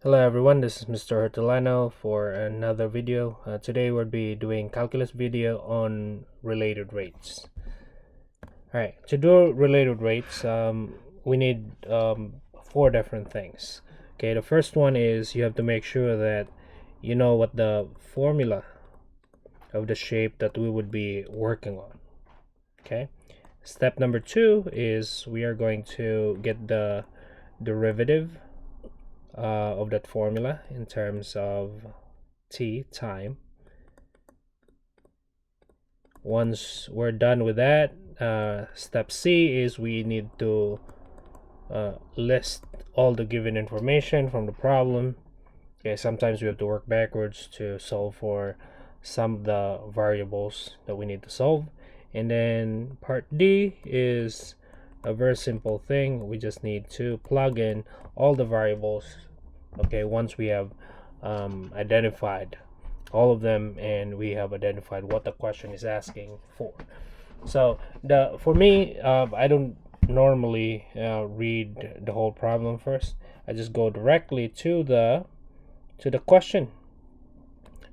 Hello everyone, this is Mr. Hertolano for another video. Today we'll be doing calculus video on related rates. Alright, to do related rates, we need four different things. Okay, the first one is you have to make sure that you know what the formula of the shape that we would be working on. Okay, step number two is we are going to get the derivative of that formula in terms of time. Once we're done with that, step C is we need to list all the given information from the problem. Okay, sometimes we have to work backwards to solve for some of the variables that we need to solve. And then part D is a very simple thing. We just need to plug in all the variables. Okay, once we have identified all of them and we have identified what the question is asking for. So for me, I don't normally read the whole problem first. I just go directly to the question,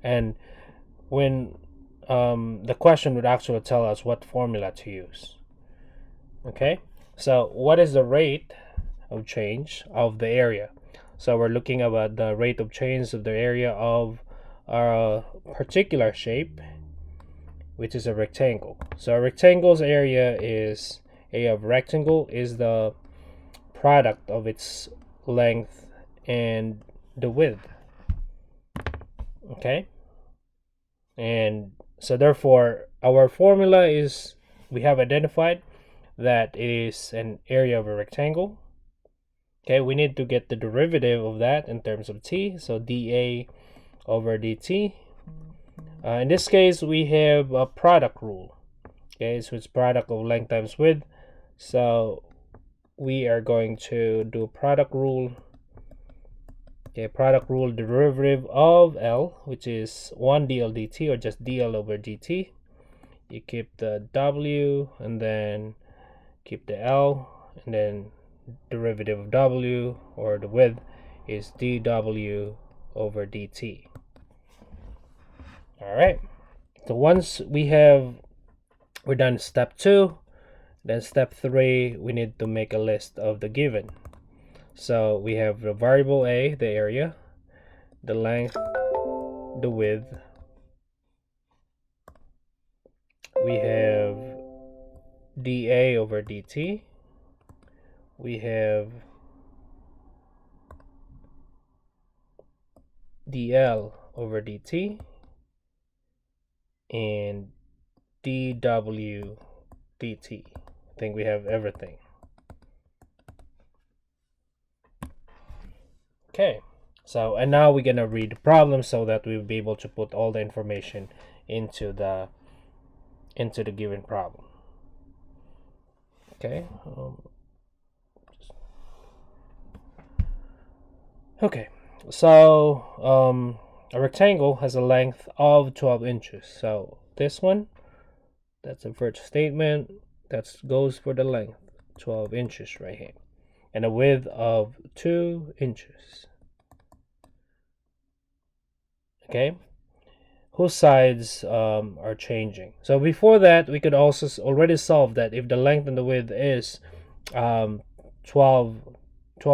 and when the question would actually tell us what formula to use. Okay, so what is the rate of change of the area? So we're looking about the rate of change of the area of a particular shape, which is a rectangle. So a rectangle's area is of rectangle is the product of its length and the width. Okay, and so therefore our formula is, we have identified that it is an area of a rectangle. Okay, we need to get the derivative of that in terms of t, so dA over dt. In this case, we have a product rule. Okay, so it's product of length times width. So we are going to do product rule. Okay, product rule derivative of L, which is 1 dl dt, or just dl over dt. You keep the w and then keep the L, and then derivative of w, or the width, is dw over dt. All right, so once we're done step 2, then step 3, we need to make a list of the given. So we have the variable a, the area, the length, the width, we have dA over dt, we have dl over dt, and dw dt. I think we have everything. Okay, so and now we're gonna read the problem so that we'll be able to put all the information into the given problem. Okay. Okay, so a rectangle has a length of 12 inches. So this one, that's the first statement, that goes for the length, 12 inches right here, and a width of 2 inches. Okay, whose sides are changing. So before that, we could also already solve that if the length and the width is 12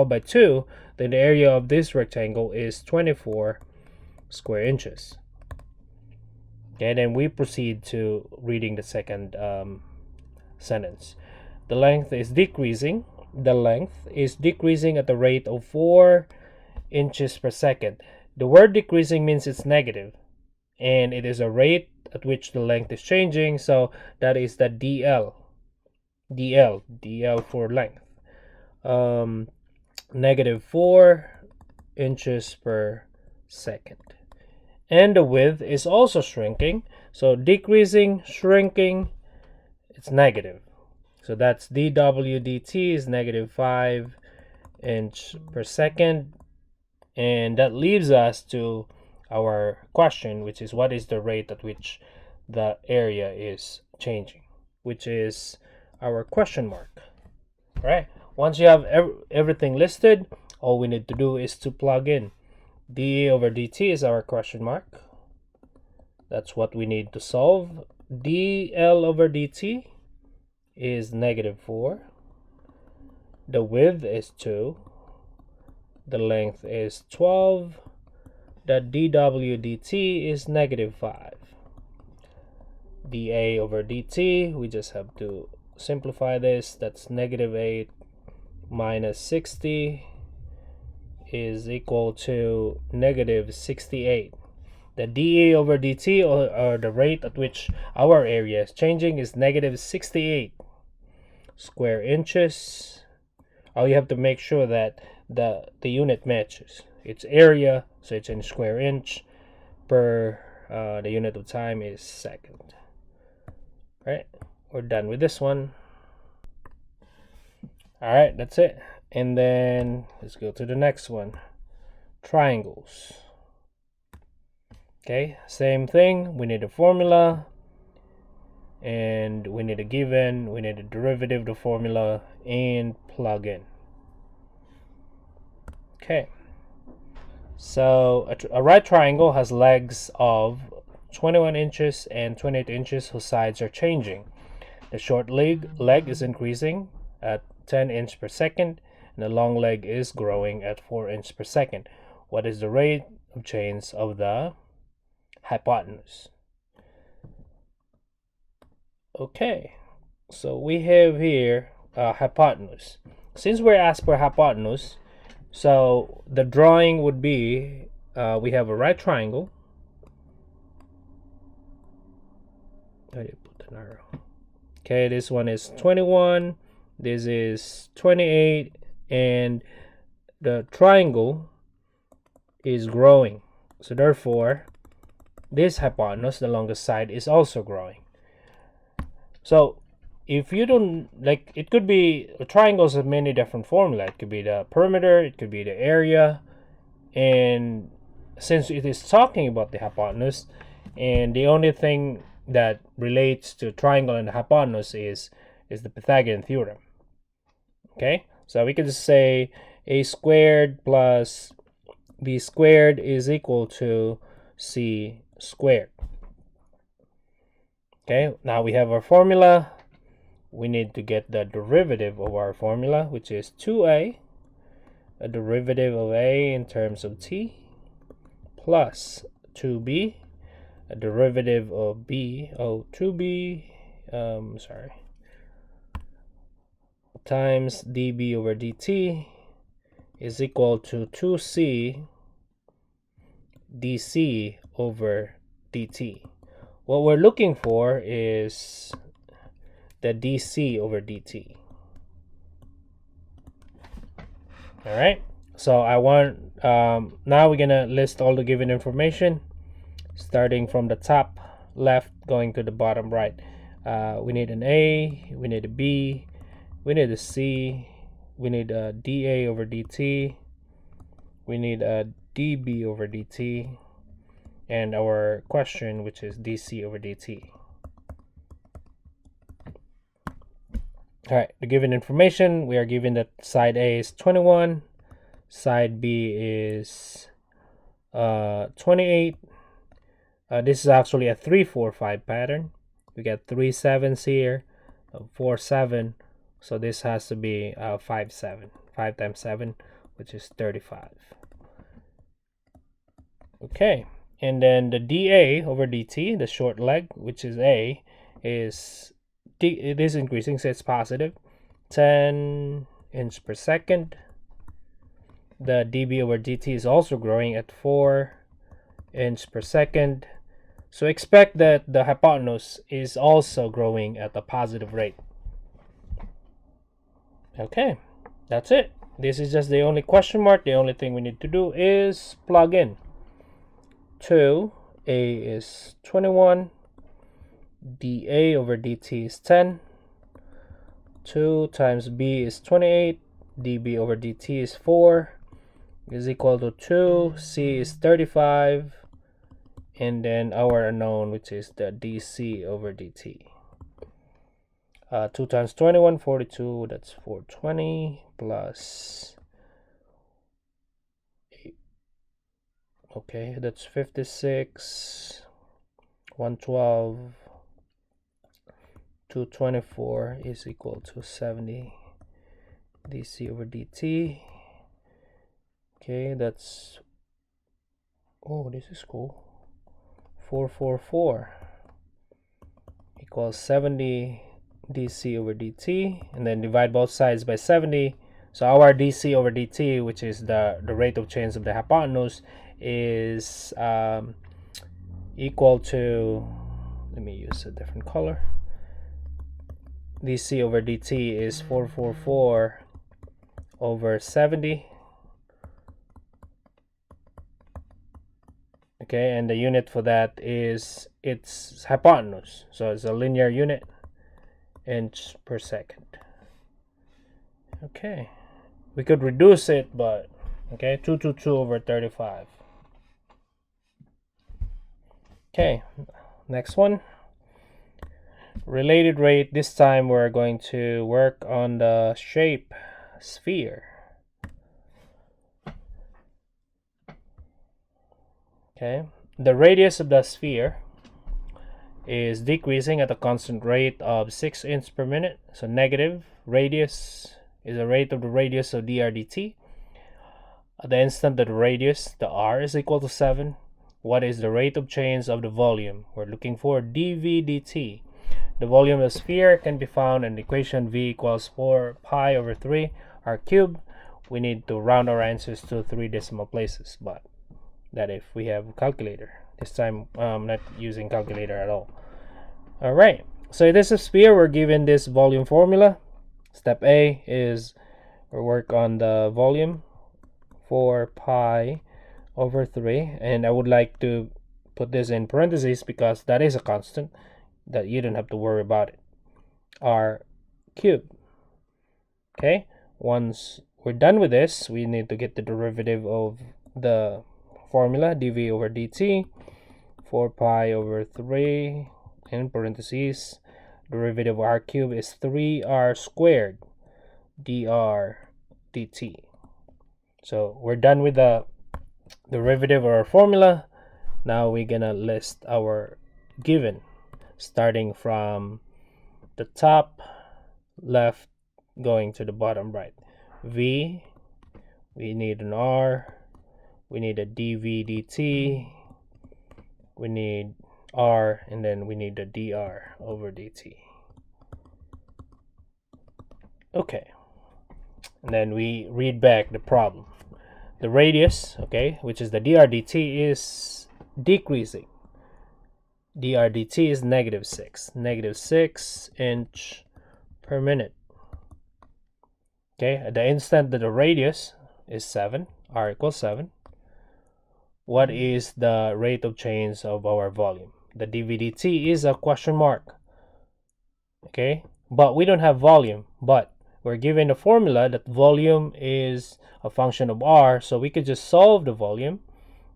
by 2, then the area of this rectangle is 24 square inches. Okay, then we proceed to reading the second sentence. The length is decreasing. The length is decreasing at the rate of 4 inches per second. The word decreasing means it's negative, and it is a rate at which the length is changing, so that is the dl for length. Negative 4 inches per second. And the width is also shrinking, so decreasing, shrinking, it's negative. So that's dw dt is negative 5 inch per second, and that leaves us to our question, which is what is the rate at which the area is changing, which is our question mark. All right, once you have everything listed, all we need to do is to plug in dA over dt is our question mark. That's what we need to solve. dl over dt is -4. The width is 2. The length is 12. The dw dt is -5. dA over dt, we just have to simplify this. That's -8 minus 60 is equal to -68. The dA over dt, or the rate at which our area is changing, is -68 square inches. Oh, you have to make sure that the unit matches. It's area, so it's in square inch per the unit of time is second. Right, we're done with this one. All right, that's it. And then let's go to the next one. Triangles. Okay, same thing. We need a formula, and we need a given, we need a derivative of the formula, and plug in. Okay, so a right triangle has legs of 21 inches and 28 inches whose sides are changing. The short leg is increasing at 10 inches per second, and the long leg is growing at 4 inches per second. What is the rate of change of the hypotenuse? Okay, so we have here hypotenuse. Since we're asked for hypotenuse, so the drawing would be, we have a right triangle. I did put an arrow. Okay, this one is 21, this is 28, and the triangle is growing. So therefore, this hypotenuse, the longest side, is also growing. So if you don't, like, it could be, triangles have many different formula. It could be the perimeter, it could be the area, and since it is talking about the hypotenuse, and the only thing that relates to triangle and the hypotenuse is the Pythagorean theorem. Okay, so we can just say a squared plus b squared is equal to c squared. Okay, now we have our formula. We need to get the derivative of our formula, which is 2a, a derivative of a in terms of t, plus 2b, a derivative of b, 2b, times db over dt is equal to 2c dc over dt. What we're looking for is the dc over dt. All right, so I want, now we're gonna list all the given information, starting from the top left going to the bottom right. We need an a, we need a b, we need a c, we need a dA over dt, we need a dB over dt, and our question, which is dc over dt. All right, the given information, we are given that side A is 21, side B is 28. This is actually a 3-4-5 pattern. We get 3 7s here, 4 7, so this has to be 5 7. 5 times 7, which is 35. Okay, and then the dA over dt, the short leg, which is A, is it is increasing, so it's positive, 10 inches per second. The dB over dt is also growing at 4 inches per second. So expect that the hypotenuse is also growing at a positive rate. Okay, that's it. This is just the only question mark. The only thing we need to do is plug in. 2, A is 21, dA over dt is 10, 2 times B is 28, dB over dt is 4, is equal to 2, C is 35, and then our unknown, which is the dc over dt. 2 times 21, 42, that's 420, plus Okay, that's 56, 112, 224 is equal to 70 dc over dt. Okay, that's, oh, this is cool. 444 equals 70 dc over dt, and then divide both sides by 70. So our dc over dt, which is the rate of change of the hypotenuse, is equal to, let me use a different color. dc over dt is 444 over 70. Okay, and the unit for that is its hypotenuse, so it's a linear unit, inch per second. Okay, we could reduce it, but okay, 222 over 35. Okay, next one, related rate. This time we're going to work on the shape sphere. Okay, the radius of the sphere is decreasing at a constant rate of 6 inches per minute. So negative radius is the rate of the radius of dr dt. At the instant that the radius, the r, is equal to 7, what is the rate of change of the volume? We're looking for dv dt. The volume of the sphere can be found in the equation v equals 4 pi over 3 r cubed. We need to round our answers to 3 decimal places, but that if we have a calculator. This time I'm not using calculator at all. All right, so this is sphere. We're given this volume formula. Step A is we work on the volume, 4 pi over 3, and I would like to put this in parentheses because that is a constant that you don't have to worry about it. R cubed. Okay, once we're done with this, we need to get the derivative of the formula, dv over dt, 4 pi over 3, in parentheses, derivative of r cubed is 3r squared dr dt. So we're done with the derivative of our formula. Now we're gonna list our given, starting from the top left going to the bottom right. V, we need an r, we need a dv dt, we need r, and then we need a dr over dt. Okay, and then we read back the problem. The radius, okay, which is the dr dt, is decreasing. dr dt is negative 6 inch per minute. Okay, at the instant that the radius is 7, r equals 7, what is the rate of change of our volume? The dv dt is a question mark. Okay, but we don't have volume, but we're given a formula that volume is a function of r, so we could just solve the volume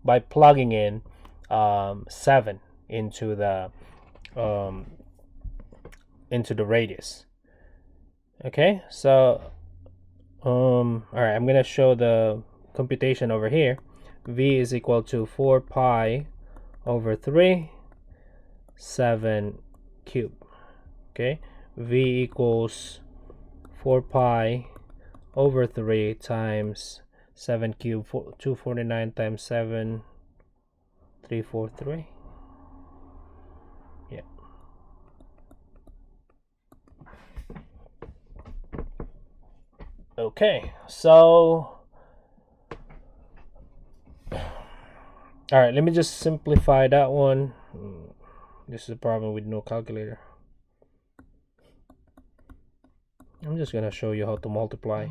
by plugging in 7 into the radius. Okay, so all right, I'm gonna show the computation over here. V is equal to 4 pi over 3, 7 cubed. Okay, V equals 4 pi over 3 times 7 cubed, 249 times 7, 343. Yeah. Okay, so all right, let me just simplify that one. This is a problem with no calculator. I'm just gonna show you how to multiply.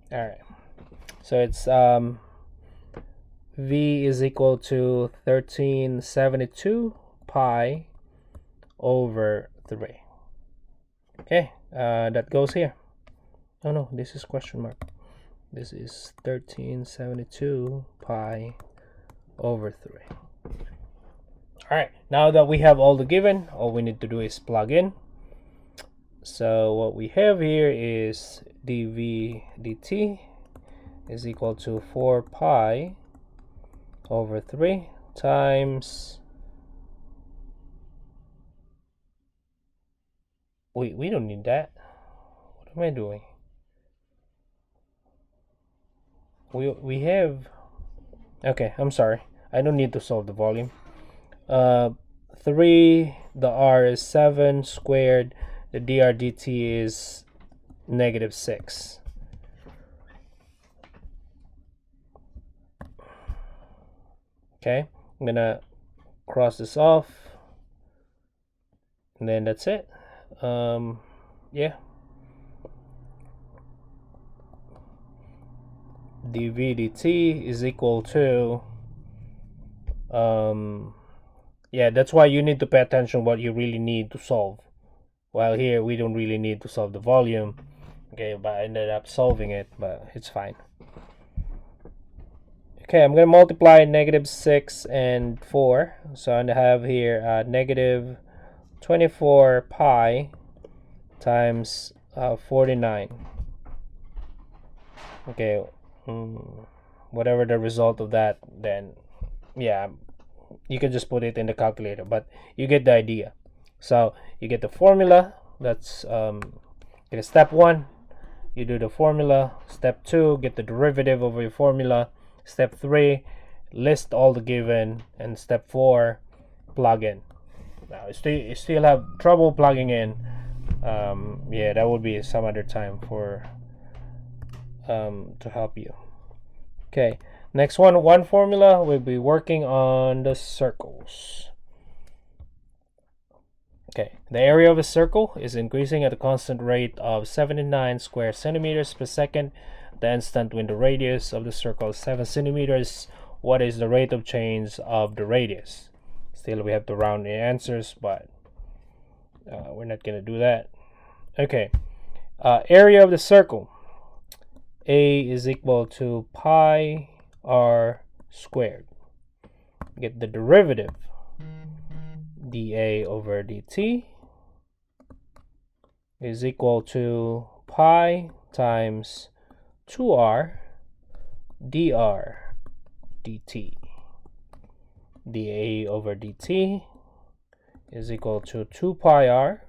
All right, so it's V is equal to 1372 pi over 3. Okay, that goes here. Oh no, this is question mark. This is 1372 pi over 3. All right, now that we have all the given, all we need to do is plug in. So what we have here is dv dt is equal to 4 pi over 3 times, we don't need that. What am I doing? We have, okay, I'm sorry, I don't need to solve the volume. 3, the r is 7 squared, the dr dt is -6. Okay, I'm gonna cross this off, and then that's it. Yeah, dv dt is equal to, yeah, that's why you need to pay attention what you really need to solve. While here we don't really need to solve the volume. Okay, but I ended up solving it, but it's fine. Okay, I'm gonna multiply -6 and 4, so I'm gonna have here -24 pi times 49. Okay, whatever the result of that, then yeah, you can just put it in the calculator, but you get the idea. So you get the formula. That's get a step 1, you do the formula. Step 2, get the derivative of your formula. Step 3, list all the given. And step 4, plug in. Now you still have trouble plugging in, yeah, that would be some other time for to help you. Okay, next one formula, we'll be working on the circles. Okay, the area of a circle is increasing at a constant rate of 79 square centimeters per second. The instant when the radius of the circle is 7 centimeters, what is the rate of change of the radius? Still, we have to round the answers, but we're not going to do that. Okay, area of the circle. A is equal to pi r squared. Get the derivative. dA over dt is equal to pi times 2r dr dt. dA over dt is equal to 2 pi r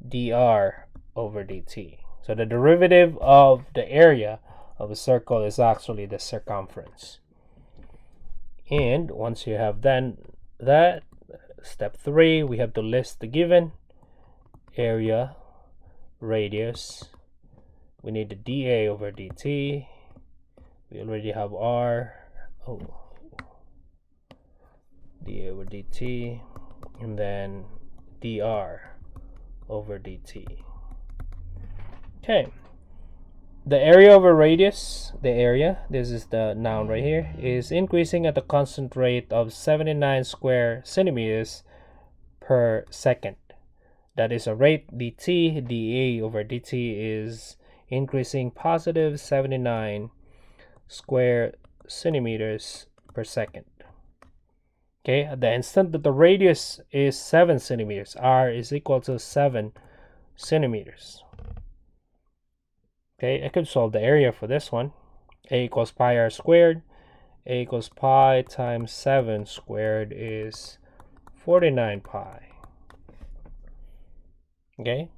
dr over dt. So the derivative of the area of a circle is actually the circumference. And once you have done that, step 3, we have to list the given area, radius. We need the dA over dt. We already have r. dA over dt, and then dr over dt. Okay, the area of a radius, the area, this is the noun right here, is increasing at a constant rate of 79 square centimeters per second. That is a rate dt. dA over dt is increasing positive 79 square centimeters per second. Okay, at the instant that the radius is 7 centimeters, r is equal to 7 centimeters. Okay, I could solve the area for this one. A equals pi r squared. A equals pi times 7 squared is 49 pi. Okay,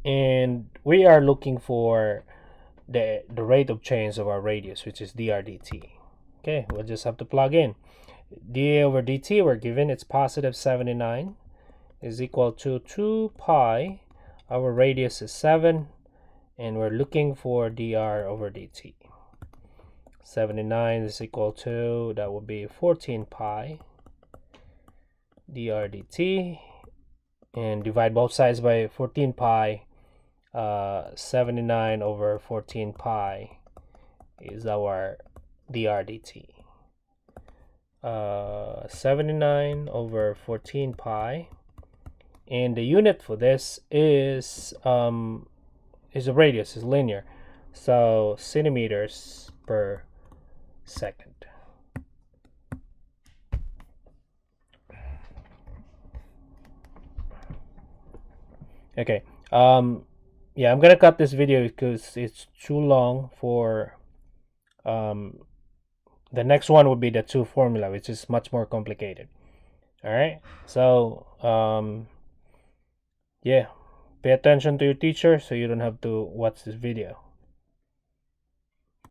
and we are looking for the rate of change of our radius, which is dr dt. Okay, we'll just have to plug in. dA over dt, we're given it's positive 79, is equal to 2 pi. Our radius is 7, and we're looking for dr over dt. 79 is equal to, that would be 14 pi dr dt, and divide both sides by 14 pi. 79 over 14 pi is our dr dt. 79 over 14 pi, and the unit for this is a radius, is linear, so centimeters per second. Okay. Yeah, I'm gonna cut this video because it's too long for the next one would be the 2 formula, which is much more complicated. All right. So yeah, pay attention to your teacher so you don't have to watch this video.